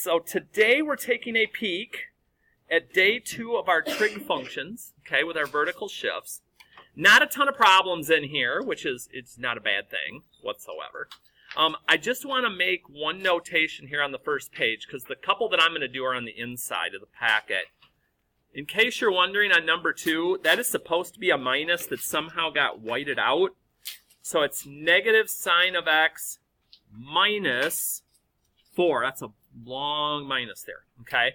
So today we're taking a peek at day 2 of our trig functions, okay, with our vertical shifts. Not a ton of problems in here, which is it's not a bad thing whatsoever. I just want to make one notation here on the first page because the couple that I'm going to do are on the inside of the packet. In case you're wondering on number 2, that is supposed to be a minus that somehow got whited out. So it's negative sine of x minus 4. That's a long minus there, okay?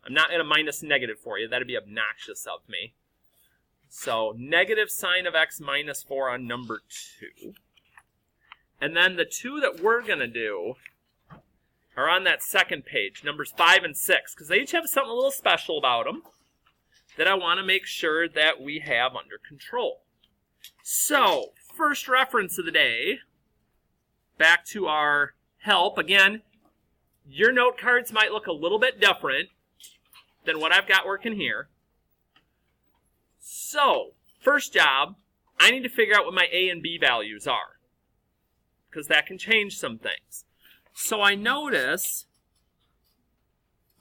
I'm not going to minus negative for you. That would be obnoxious of me. So negative sine of x minus 4 on number 2. And then the 2 that we're going to do are on that second page, numbers 5 and 6, because they each have something a little special about them that I want to make sure that we have under control. So, first reference of the day, back to our help. Again, your note cards might look a little bit different than what I've got working here. So, first job, I need to figure out what my A and B values are, because that can change some things. So I notice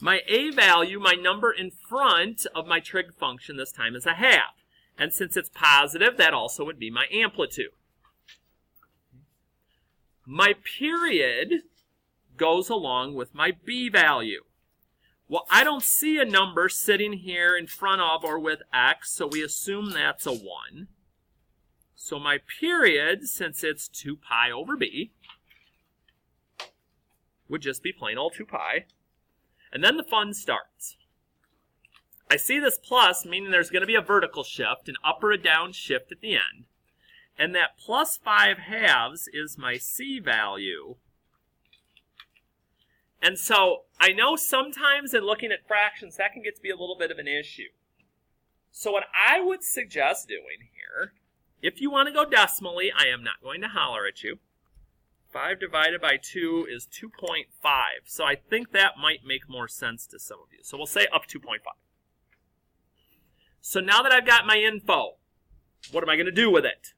my A value, my number in front of my trig function this time is a half. And since it's positive, that also would be my amplitude. My period goes along with my B value. Well, I don't see a number sitting here in front of or with x, so we assume that's a 1. So my period, since it's 2 pi over b, would just be plain old 2 pi. And then the fun starts. I see this plus, meaning there's going to be a vertical shift, an up or a down shift at the end. And that plus 5 halves is my C value. And so I know sometimes in looking at fractions, that can get to be a little bit of an issue. So what I would suggest doing here, if you want to go decimally, I am not going to holler at you. 5 divided by 2 is 2.5. So I think that might make more sense to some of you. So we'll say up 2.5. So now that I've got my info, what am I going to do with it?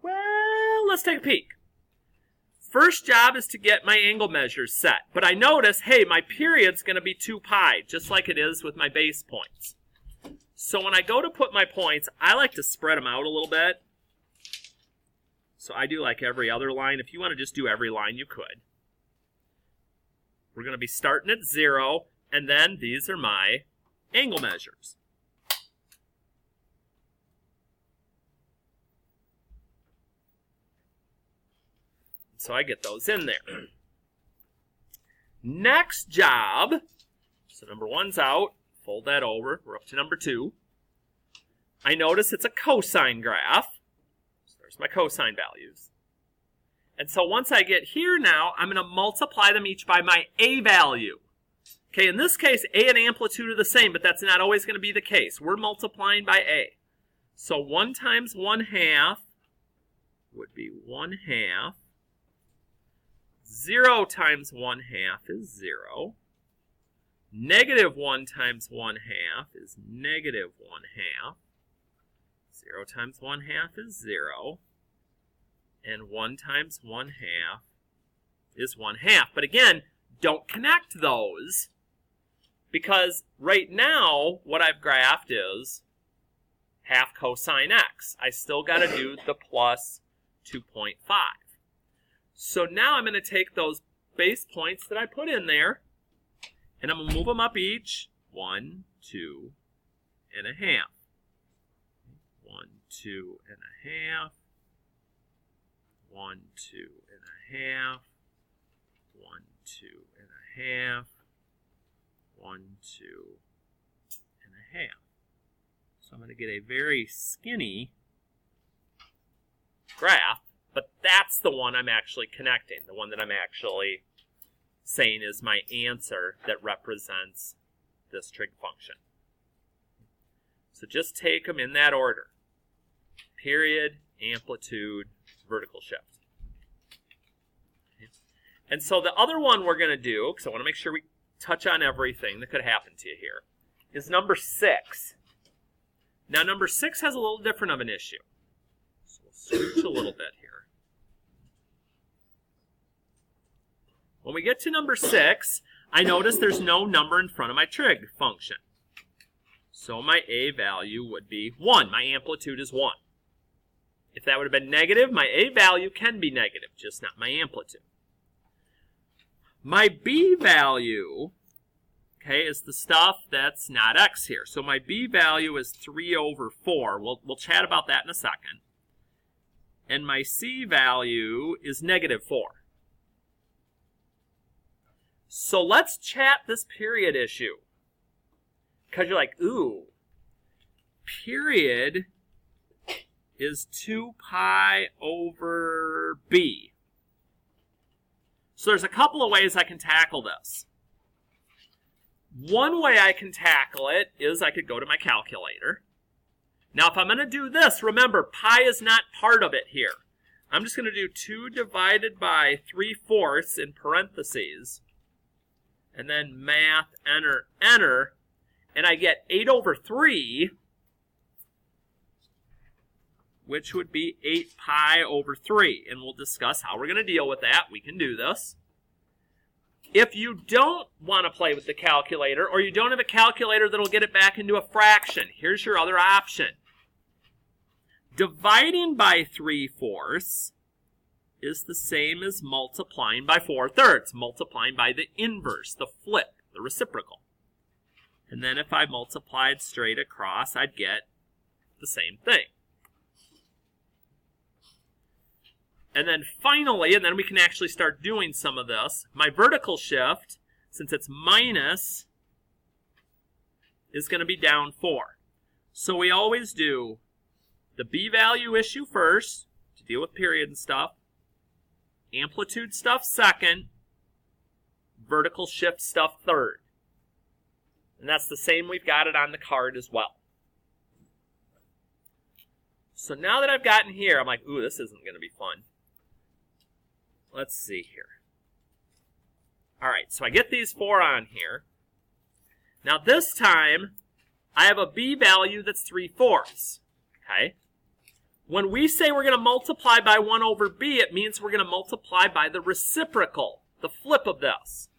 Well, let's take a peek. First job is to get my angle measures set. But I notice, hey, my period's going to be 2 pi, just like it is with my base points. So when I go to put my points, I like to spread them out a little bit. So I do like every other line. If you want to just do every line, you could. We're going to be starting at 0, and then these are my angle measures. So I get those in there. Next job, so number 1's out. Fold that over. We're up to number 2. I notice it's a cosine graph. So there's my cosine values. And so once I get here now, I'm going to multiply them each by my A value. Okay, in this case, A and amplitude are the same, but that's not always going to be the case. We're multiplying by A. So 1 times 1/2 would be 1/2. 0 times 1/2 is 0. Negative 1 times 1/2 is negative 1/2. 0 times 1/2 is 0. And 1 times 1/2 is 1/2. But again, don't connect those, because right now what I've graphed is half cosine x. I still got to do the plus 2.5. So now I'm going to take those base points that I put in there, and I'm going to move them up each 1, 2, and a half. 1, 2, and a half. 1, 2, and a half. 1, 2, and a half. 1, 2, and a half. So I'm going to get a very skinny graph. But that's the one I'm actually connecting, the one that I'm actually saying is my answer that represents this trig function. So just take them in that order. Period, amplitude, vertical shift. Okay. And so the other one we're going to do, because I want to make sure we touch on everything that could happen to you here, is number 6. Now number 6 has a little different of an issue. So we'll switch a little bit here. When we get to number 6, I notice there's no number in front of my trig function. So my A value would be 1. My amplitude is 1. If that would have been negative, my A value can be negative, just not my amplitude. My B value, okay, is the stuff that's not x here. So my B value is 3 over 4. We'll chat about that in a second. And my C value is negative 4. So let's chat this period issue. Because you're like, ooh, period is 2 pi over b. So there's a couple of ways I can tackle this. One way I can tackle it is I could go to my calculator. Now if I'm going to do this, remember pi is not part of it here. I'm just going to do 2 divided by 3/4 in parentheses. And then math, enter, enter. And I get 8 over 3, which would be 8 pi over 3. And we'll discuss how we're going to deal with that. We can do this. If you don't want to play with the calculator, or you don't have a calculator that'll get it back into a fraction, here's your other option. Dividing by 3/4 is the same as multiplying by 4/3, multiplying by the inverse, the flip, the reciprocal. And then if I multiplied straight across, I'd get the same thing. And then finally, and then we can actually start doing some of this, my vertical shift, since it's minus, is going to be down 4. So we always do the B value issue first, to deal with period and stuff, amplitude stuff second, vertical shift stuff third. And that's the same, we've got it on the card as well. So now that I've gotten here, I'm like, ooh, this isn't going to be fun. Let's see here. All right, so I get these 4 on here. Now this time, I have a B value that's 3/4. Okay? When we say we're going to multiply by 1 over b, it means we're going to multiply by the reciprocal, the flip of this.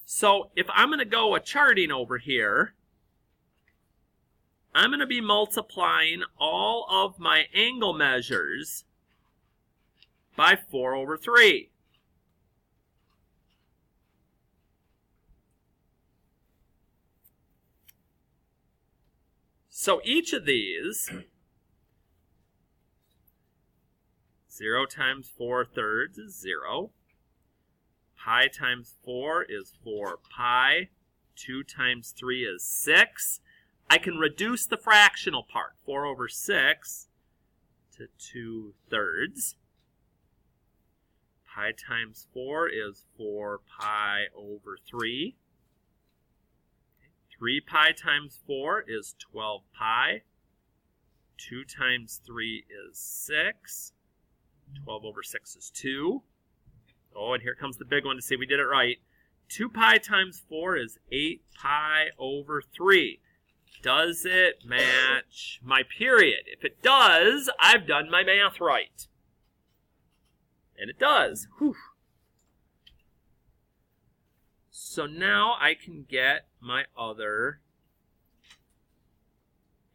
So if I'm going to go a charting over here, I'm going to be multiplying all of my angle measures by 4 over 3. So each of these, 0 times 4/3 is 0. Pi times 4 is 4 pi. 2 times 3 is 6. I can reduce the fractional part, 4 over 6, to 2/3. Pi times 4 is 4 pi over 3. 3 pi times 4 is 12 pi. 2 times 3 is 6. 12 over 6 is 2. Oh, and here comes the big one to see if we did it right. 2 pi times 4 is 8 pi over 3. Does it match my period? If it does, I've done my math right. And it does. Whew. So now I can get my other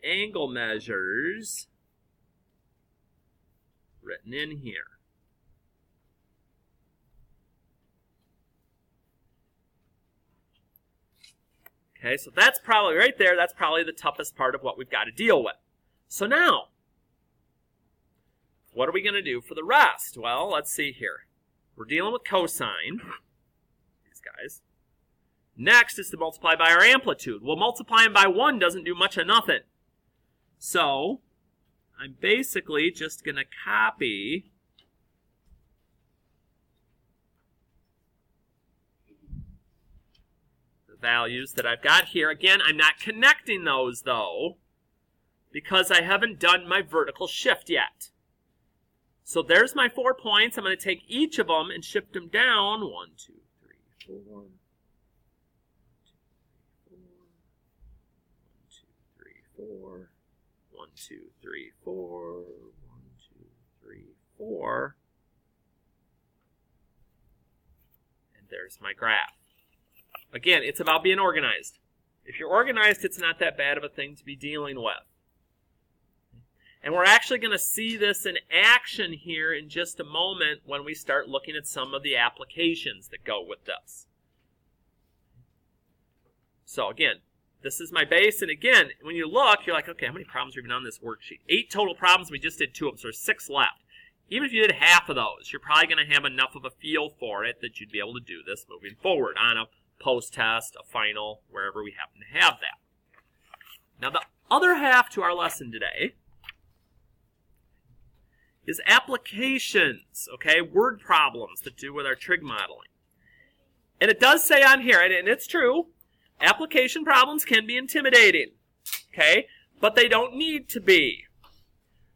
angle measures written in here. Okay, so that's probably right there, that's probably the toughest part of what we've got to deal with. So now, what are we going to do for the rest? Well, let's see here. We're dealing with cosine, these guys. Next is to multiply by our amplitude. Well, multiplying by 1 doesn't do much of nothing. So, I'm basically just going to copy the values that I've got here. Again, I'm not connecting those, though, because I haven't done my vertical shift yet. So there's my 4 points. I'm going to take each of them and shift them down. 1, 2, 3, 4. 4, 1, 2, 3, 4, 1, 2, 3, 4. And there's my graph. Again, it's about being organized. If you're organized, it's not that bad of a thing to be dealing with. And we're actually going to see this in action here in just a moment when we start looking at some of the applications that go with this. So again, this is my base. And again, when you look, you're like, okay, how many problems have we done on this worksheet? 8 total problems. We just did 2 of them, so there's 6 left. Even if you did half of those, you're probably going to have enough of a feel for it that you'd be able to do this moving forward on a post-test, a final, wherever we happen to have that. Now, the other half to our lesson today is applications, okay, word problems that do with our trig modeling. And it does say on here, and it's true, application problems can be intimidating, okay, but they don't need to be.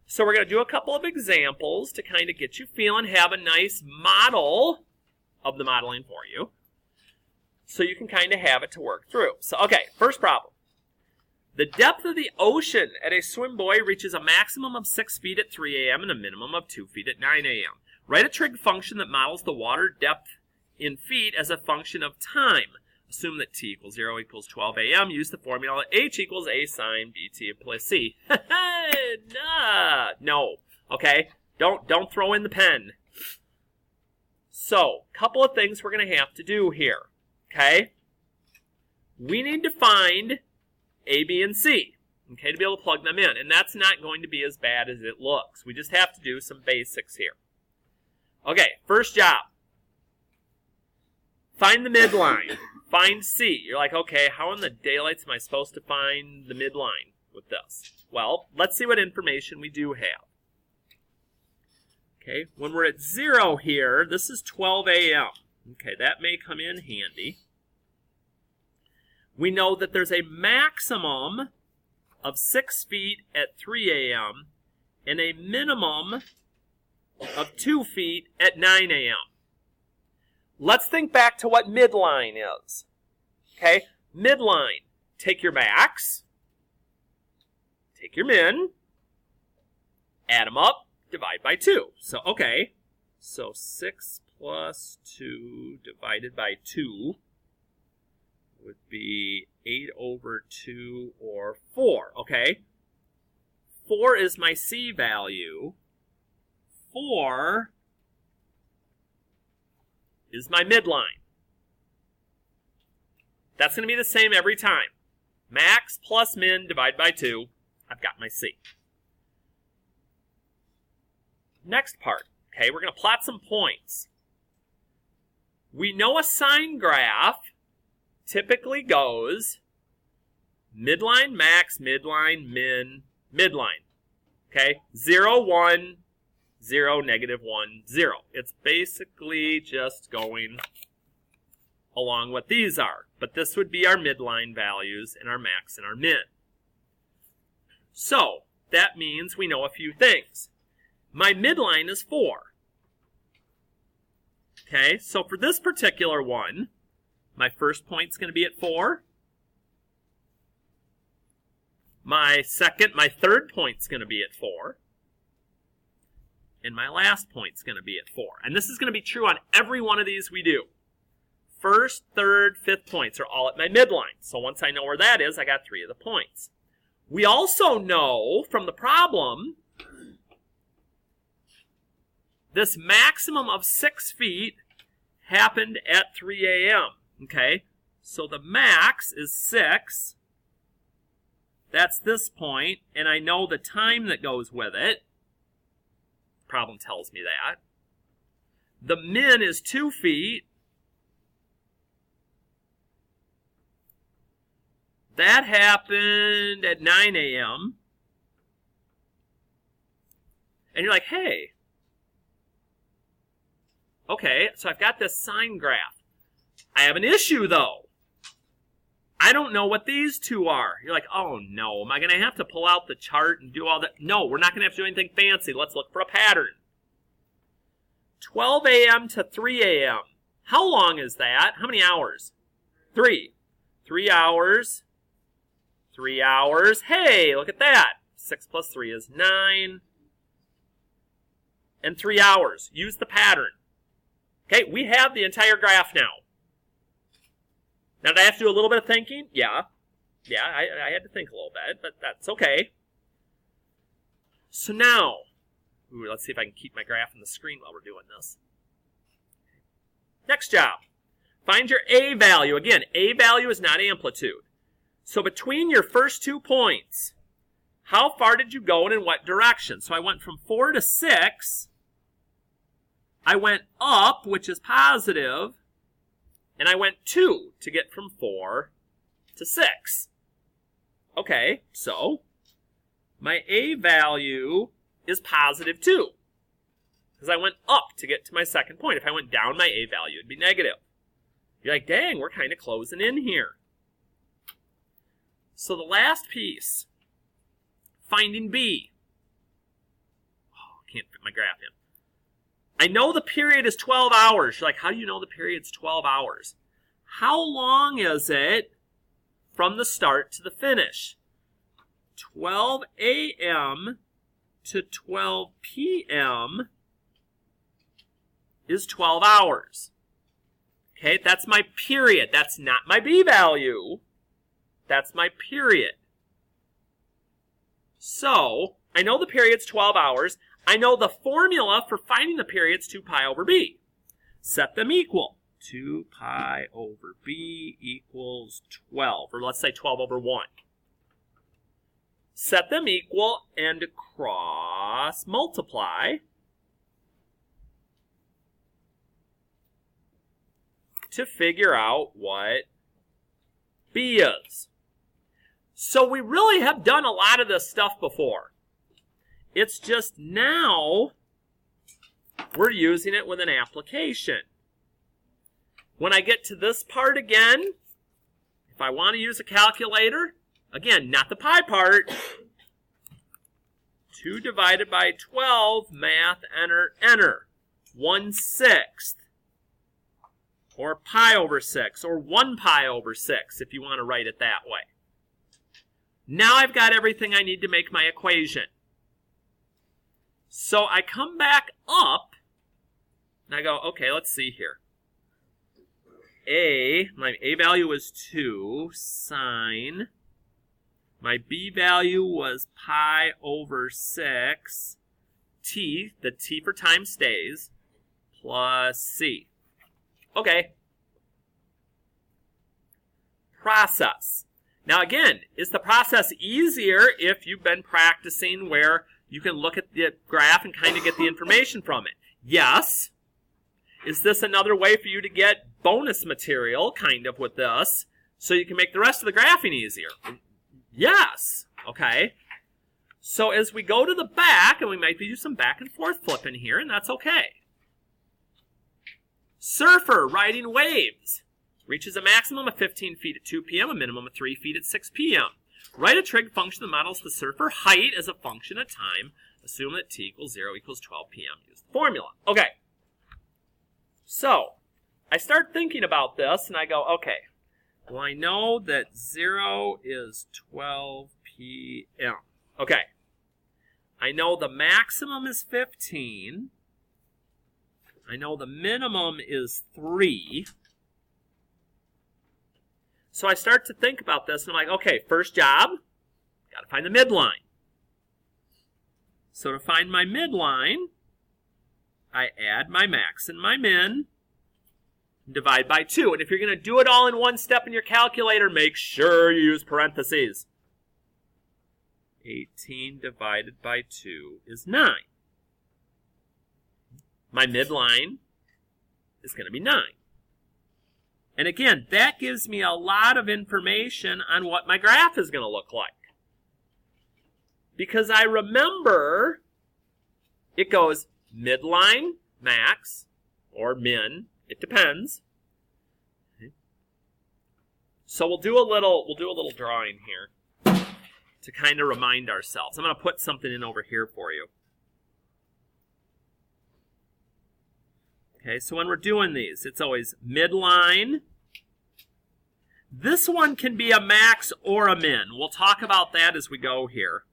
So we're going to do a couple of examples to kind of get you feeling, have a nice model of the modeling for you, so you can kind of have it to work through. So, okay, first problem. The depth of the ocean at a swim buoy reaches a maximum of 6 feet at 3 a.m. and a minimum of 2 feet at 9 a.m. Write a trig function that models the water depth in feet as a function of time. Assume that t equals 0 equals 12 a.m. Use the formula h equals a sine bt plus c. No. Okay? Don't throw in the pen. So, couple of things we're going to have to do here. Okay? We need to find A, B, and C, okay, to be able to plug them in. And that's not going to be as bad as it looks. We just have to do some basics here. Okay, first job. Find the midline. Find C. You're like, okay, how in the daylights am I supposed to find the midline with this? Well, let's see what information we do have. Okay, when we're at 0 here, this is 12 a.m. Okay, that may come in handy. We know that there's a maximum of 6 feet at 3 a.m. and a minimum of 2 feet at 9 a.m. Let's think back to what midline is. Okay, midline. Take your max, take your min, add them up, divide by 2. So, okay, so 6 plus 2 divided by 2 would be 8 over 2 or 4, okay? 4 is my C value. 4 is my midline. That's going to be the same every time. Max plus min divided by 2. I've got my C. Next part, okay, we're going to plot some points. We know a sine graph typically goes midline, max, midline, min, midline. Okay? 0, 1, 0, negative 1, 0. It's basically just going along what these are. But this would be our midline values and our max and our min. So, that means we know a few things. My midline is 4. Okay, so for this particular one, my first point's going to be at 4. My third point's going to be at 4. And my last point's going to be at 4. And this is going to be true on every one of these we do. First, third, fifth points are all at my midline. So once I know where that is, I got 3 of the points. We also know from the problem, this maximum of 6 feet happened at 3 a.m. Okay, so the max is 6. That's this point, and I know the time that goes with it. The problem tells me that. The min is 2 feet. That happened at 9 a.m. And you're like, hey, okay, so I've got this sine graph. I have an issue, though. I don't know what these two are. You're like, oh, no. Am I going to have to pull out the chart and do all that? No, we're not going to have to do anything fancy. Let's look for a pattern. 12 a.m. to 3 a.m. How long is that? How many hours? 3. 3 hours. 3 hours. Hey, look at that. 6 plus 3 is 9. And 3 hours. Use the pattern. Okay, we have the entire graph now. Now, did I have to do a little bit of thinking? Yeah. Yeah, I had to think a little bit, but that's okay. So now, let's see if I can keep my graph on the screen while we're doing this. Next job. Find your A value. Again, A value is not amplitude. So between your first 2 points, how far did you go and in what direction? So I went from 4 to 6. I went up, which is positive, and I went 2 to get from 4 to 6. Okay, so my A value is positive 2 because I went up to get to my second point. If I went down, my A value would be negative. You're like, dang, we're kind of closing in here. So the last piece, finding B. Oh, can't fit my graph in. I know the period is 12 hours. You're like, how do you know the period's 12 hours? How long is it from the start to the finish? 12 a.m. to 12 p.m. is 12 hours. Okay, that's my period. That's not my B value. That's my period. So, I know the period's 12 hours. I know the formula for finding the period's 2 pi over b. Set them equal. 2 pi over b equals 12. Or let's say 12 over 1. Set them equal and cross multiply to figure out what b is. So we really have done a lot of this stuff before. It's just now we're using it with an application. When I get to this part again, if I want to use a calculator, again, not the pi part, 2 divided by 12, math, enter. 1/6. Or pi over 6, or 1 pi over 6, if you want to write it that way. Now I've got everything I need to make my equation. So I come back up, and I go, okay, let's see here. My A value was 2, sine. My B value was pi over 6, t, the t for time stays, plus c. Okay. Process. Now again, is the process easier if you've been practicing where you can look at the graph and kind of get the information from it? Yes. Is this another way for you to get bonus material, kind of, with this, so you can make the rest of the graphing easier? Yes. Okay. So as we go to the back, and we might do some back and forth flipping here, and that's okay. Surfer riding waves reaches a maximum of 15 feet at 2 p.m., a minimum of 3 feet at 6 p.m. Write a trig function that models the surfer height as a function of time. Assume that t equals 0 equals 12 p.m. Use the formula. Okay. So, I start thinking about this, and I go, okay, well, I know that 0 is 12 p.m. Okay. I know the maximum is 15. I know the minimum is 3. So I start to think about this, and I'm like, okay, first job, got to find the midline. So to find my midline, I add my max and my min, and divide by 2. And if you're going to do it all in one step in your calculator, make sure you use parentheses. 18 divided by 2 is 9. My midline is going to be 9. And again, that gives me a lot of information on what my graph is going to look like. Because I remember it goes midline, max, or min. It depends. Okay. So we'll do a little drawing here to kind of remind ourselves. I'm going to put something in over here for you. Okay, so when we're doing these, it's always midline. This one can be a max or a min. We'll talk about that as we go here.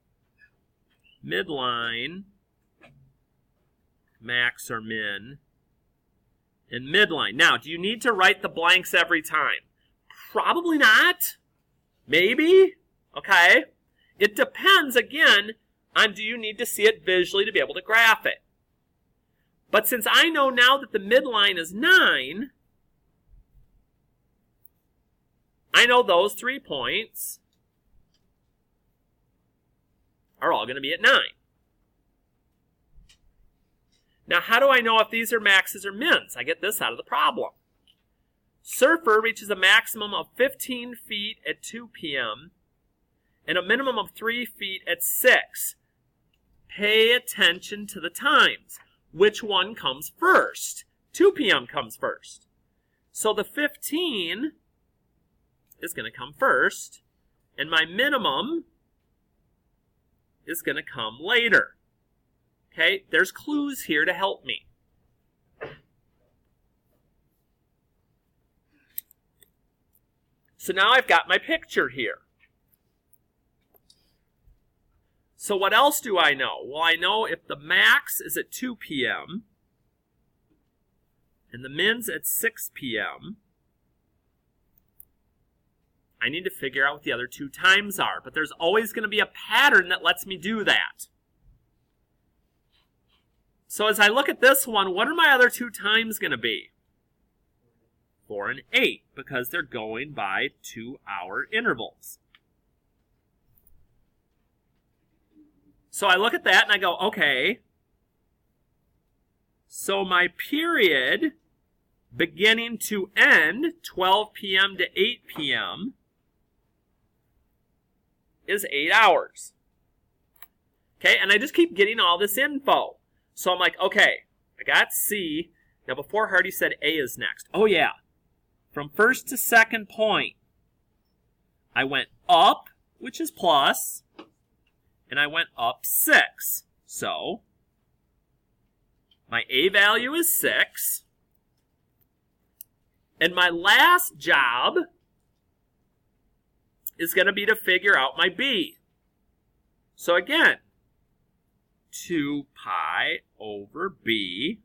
Midline, max or min, and midline. Now, do you need to write the blanks every time? Probably not. Maybe. Okay. It depends, again, on do you need to see it visually to be able to graph it. But since I know now that the midline is 9, I know those 3 points are all going to be at 9. Now, how do I know if these are maxes or mins? I get this out of the problem. Surfer reaches a maximum of 15 feet at 2 p.m. and a minimum of 3 feet at 6. Pay attention to the times. Which one comes first? 2 p.m. comes first. So the 15 is going to come first, and my minimum is going to come later. Okay, there's clues here to help me. So now I've got my picture here. So what else do I know? Well, I know if the max is at 2 p.m. and the min's at 6 p.m., I need to figure out what the other 2 times are. But there's always going to be a pattern that lets me do that. So as I look at this one, what are my other 2 times going to be? 4 and 8, because they're going by 2-hour intervals. So I look at that and I go, okay, so my period beginning to end, 12 p.m. to 8 p.m., is 8 hours. Okay, and I just keep getting all this info. So I'm like, okay, I got C. Now before Harty said A is next. Oh yeah, from first to second point, I went up, which is plus, and I went up 6. So my A value is 6. And my last job is going to be to figure out my B. So again, 2 pi over B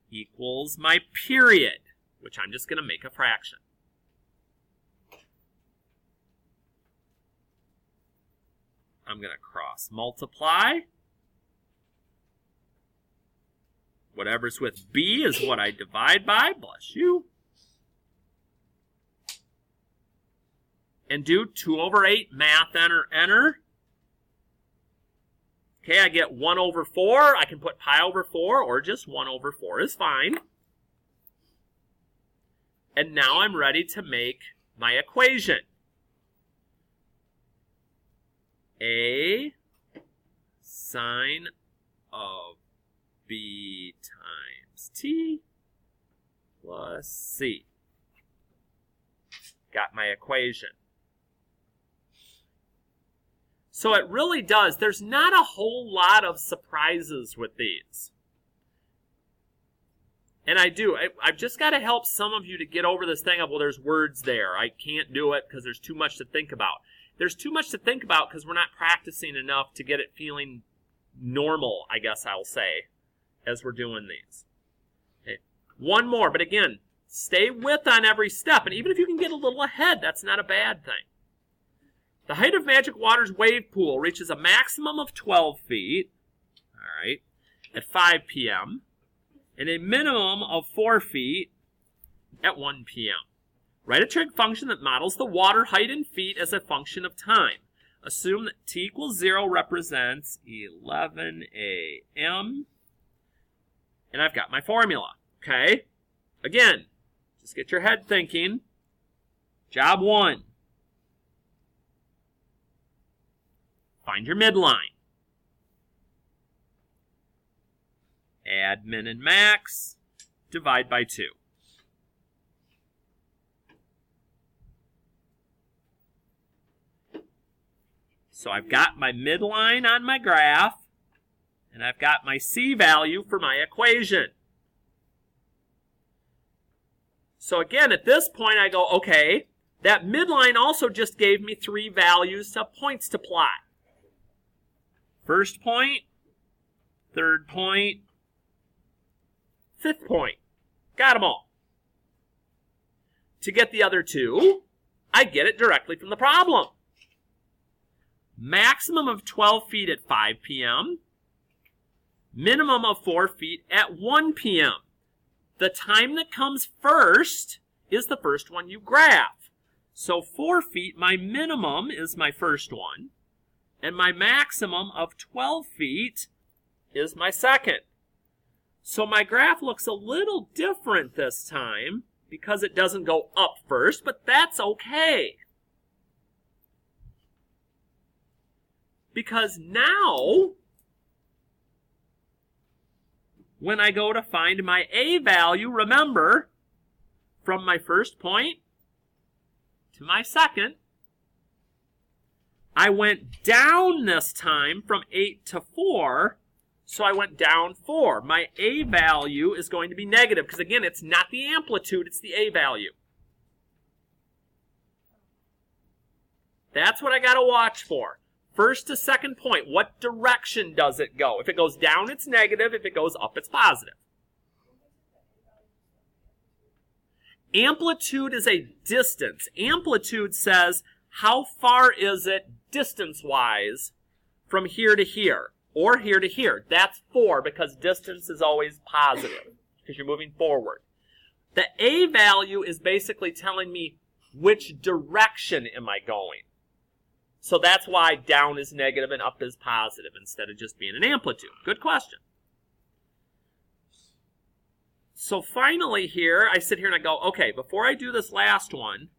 equals my period, which I'm just going to make a fraction. I'm going to cross multiply. Whatever's with B is what I divide by. Bless you. And do 2 over 8, math, enter, enter. Okay, I get 1 over 4. I can put pi over 4, or just 1 over 4 is fine. And now I'm ready to make my equation. A sine of B times T plus C. Got my equation. So it really does. There's not a whole lot of surprises with these. And I've just got to help some of you to get over this thing of, well, there's words there. I can't do it because there's too much to think about. There's too much to think about because we're not practicing enough to get it feeling normal, I guess I'll say, as we're doing these. Okay. One more, but again, stay with on every step. And even if you can get a little ahead, that's not a bad thing. The height of Magic Water's wave pool reaches a maximum of 12 feet, all right, at 5 p.m., and a minimum of 4 feet at 1 p.m. Write a trig function that models the water height in feet as a function of time. Assume that t equals 0 represents 11 a.m., and I've got my formula, okay? Again, just get your head thinking. Job 1. Find your midline. Add min and max. Divide by 2. So I've got my midline on my graph, and I've got my C value for my equation. So again, at this point, I go, okay, that midline also just gave me 3 values of points to plot. First point, third point, fifth point. Got them all. To get the other 2, I get it directly from the problem. Maximum of 12 feet at 5 p.m. Minimum of 4 feet at 1 p.m. The time that comes first is the first one you graph. So 4 feet, my minimum is my first one. And my maximum of 12 feet is my second. So my graph looks a little different this time because it doesn't go up first, but that's okay. Because now, when I go to find my A value, remember, from my first point to my second, I went down this time from 8 to 4, so I went down 4. My A value is going to be negative, because again, it's not the amplitude, it's the A value. That's what I got to watch for. First to second point, what direction does it go? If it goes down, it's negative. If it goes up, it's positive. Amplitude is a distance. Amplitude says, how far is it distance-wise from here to here or here to here? That's 4 because distance is always positive because you're moving forward. The A value is basically telling me which direction am I going. So that's why down is negative and up is positive instead of just being an amplitude. Good question. So finally here, I sit here and I go, okay, before I do this last one,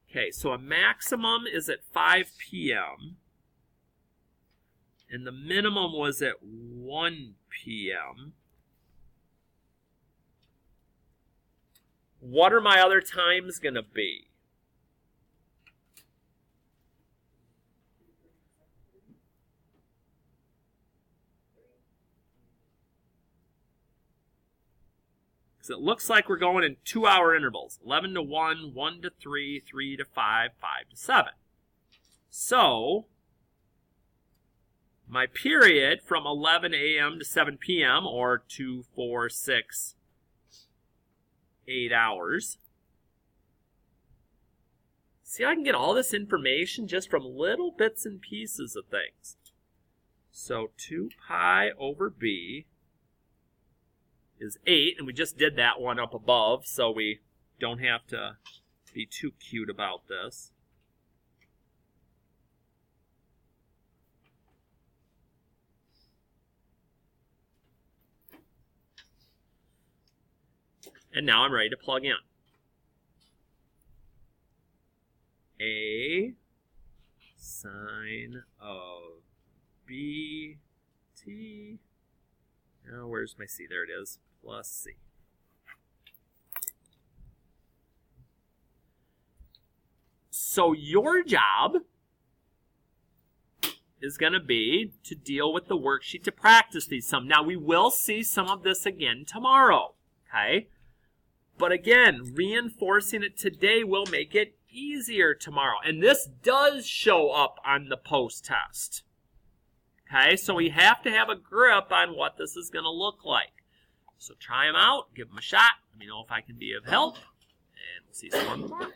okay, so a maximum is at 5 p.m. and the minimum was at 1 p.m. What are my other times going to be? It looks like we're going in 2-hour intervals. 11 to 1, 1 to 3, 3 to 5, 5 to 7. So, my period from 11 a.m. to 7 p.m., or 2, 4, 6, 8 hours. See, I can get all this information just from little bits and pieces of things. So, 2 pi over b is 8, and we just did that one up above, so we don't have to be too cute about this. And now I'm ready to plug in. A sine of b t. Now, where's my c? There it is. Plus c. So your job is going to be to deal with the worksheet to practice these some. Now, we will see some of this again tomorrow, okay? But again, reinforcing it today will make it easier tomorrow. And this does show up on the post-test. Okay, so we have to have a grip on what this is going to look like. So try them out, give them a shot. Let me know if I can be of help, and we'll see you tomorrow.